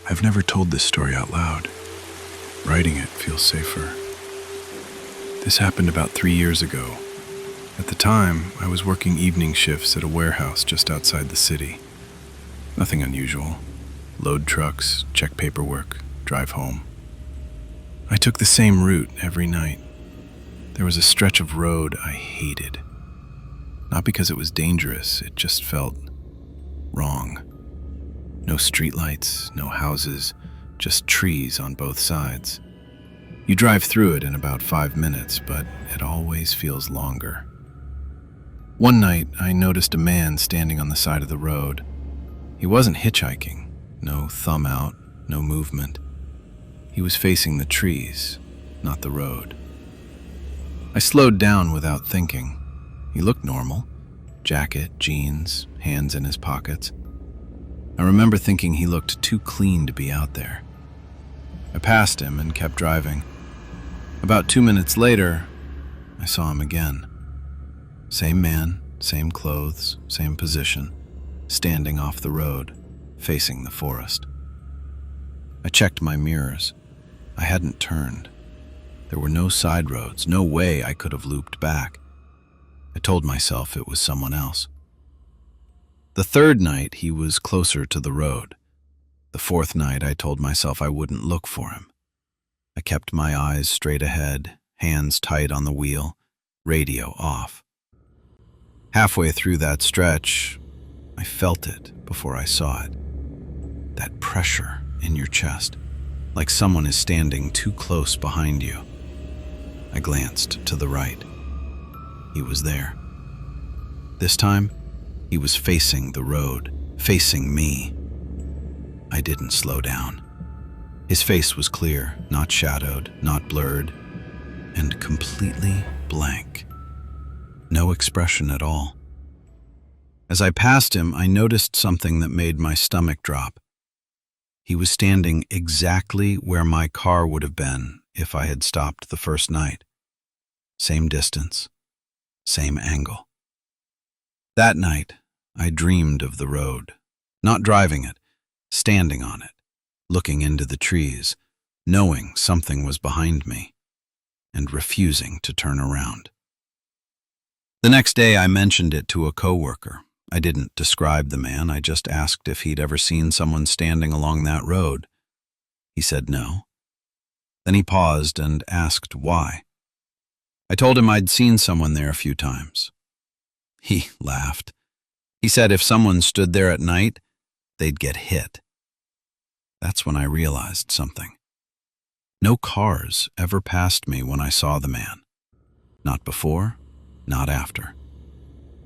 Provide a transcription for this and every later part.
I've never told this story out loud. Writing it feels safer. This happened about 3 years ago. At the time, I was working evening shifts at a warehouse just outside the city. Nothing unusual. Load trucks, check paperwork, drive home. I took the same route every night. There was a stretch of road I hated. Not because it was dangerous, it just felt wrong. No streetlights, no houses, just trees on both sides. You drive through it in about 5 minutes, but it always feels longer. One night, I noticed a man standing on the side of the road. He wasn't hitchhiking. No thumb out, no movement. He was facing the trees, not the road. I slowed down without thinking. He looked normal. Jacket, jeans, hands in his pockets. I remember thinking he looked too clean to be out there. I passed him and kept driving. About 2 minutes later, I saw him again. Same man, same clothes, same position, standing off the road, facing the forest. I checked my mirrors. I hadn't turned. There were no side roads, no way I could have looped back. I told myself it was someone else. The third night, he was closer to the road. The fourth night, I told myself I wouldn't look for him. I kept my eyes straight ahead, hands tight on the wheel, radio off. Halfway through that stretch, I felt it before I saw it. That pressure in your chest, like someone is standing too close behind you. I glanced to the right. He was there. This time, he was facing the road, facing me. I didn't slow down. His face was clear, not shadowed, not blurred, and completely blank. No expression at all. As I passed him, I noticed something that made my stomach drop. He was standing exactly where my car would have been if I had stopped the first night. Same distance, same angle. That night, I dreamed of the road, not driving it, standing on it, looking into the trees, knowing something was behind me, and refusing to turn around. The next day, I mentioned it to a coworker. I didn't describe the man, I just asked if he'd ever seen someone standing along that road. He said no. Then he paused and asked why. I told him I'd seen someone there a few times. He laughed. He said if someone stood there at night, they'd get hit. That's when I realized something. No cars ever passed me when I saw the man. Not before, not after.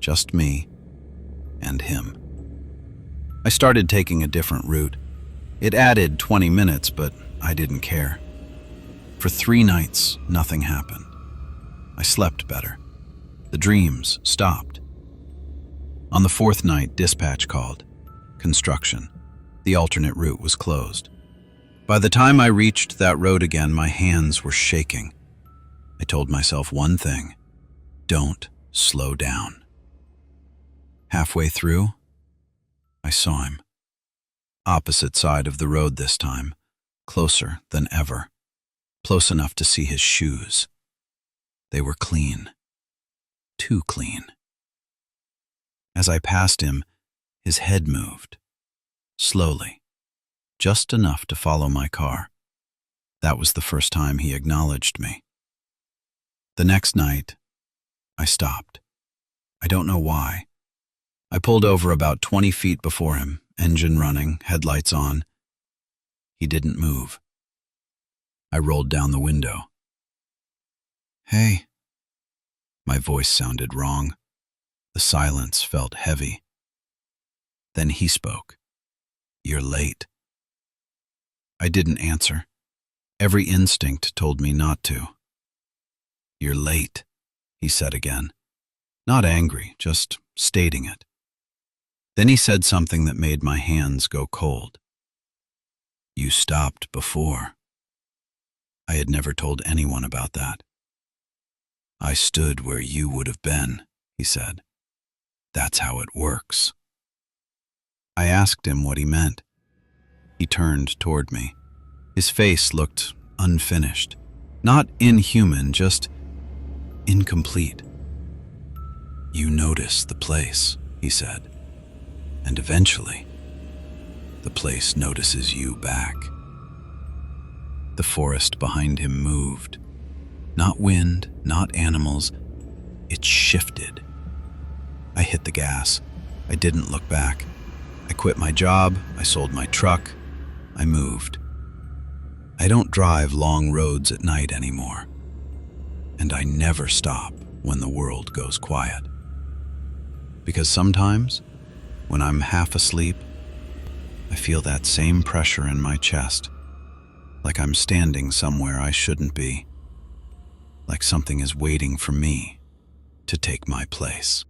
Just me and him. I started taking a different route. It added 20 minutes, but I didn't care. For 3 nights, nothing happened. I slept better. The dreams stopped. On the 4th night, dispatch called. Construction. The alternate route was closed. By the time I reached that road again, my hands were shaking. I told myself one thing: don't slow down. Halfway through, I saw him. Opposite side of the road this time, closer than ever. Close enough to see his shoes. They were clean. Too clean. As I passed him, his head moved. Slowly. Just enough to follow my car. That was the first time he acknowledged me. The next night, I stopped. I don't know why. I pulled over about 20 feet before him, engine running, headlights on. He didn't move. I rolled down the window. "Hey." My voice sounded wrong. The silence felt heavy. Then he spoke. "You're late." I didn't answer. Every instinct told me not to. "You're late," he said again. Not angry, just stating it. Then he said something that made my hands go cold. "You stopped before." I had never told anyone about that. "I stood where you would have been," he said. "That's how it works." I asked him what he meant. He turned toward me. His face looked unfinished. Not inhuman, just incomplete. "You notice the place," he said, "and eventually, the place notices you back." The forest behind him moved. Not wind, not animals. It shifted. I hit the gas. I didn't look back. I quit my job. I sold my truck. I moved. I don't drive long roads at night anymore. And I never stop when the world goes quiet. Because sometimes, when I'm half asleep, I feel that same pressure in my chest, like I'm standing somewhere I shouldn't be, like something is waiting for me to take my place.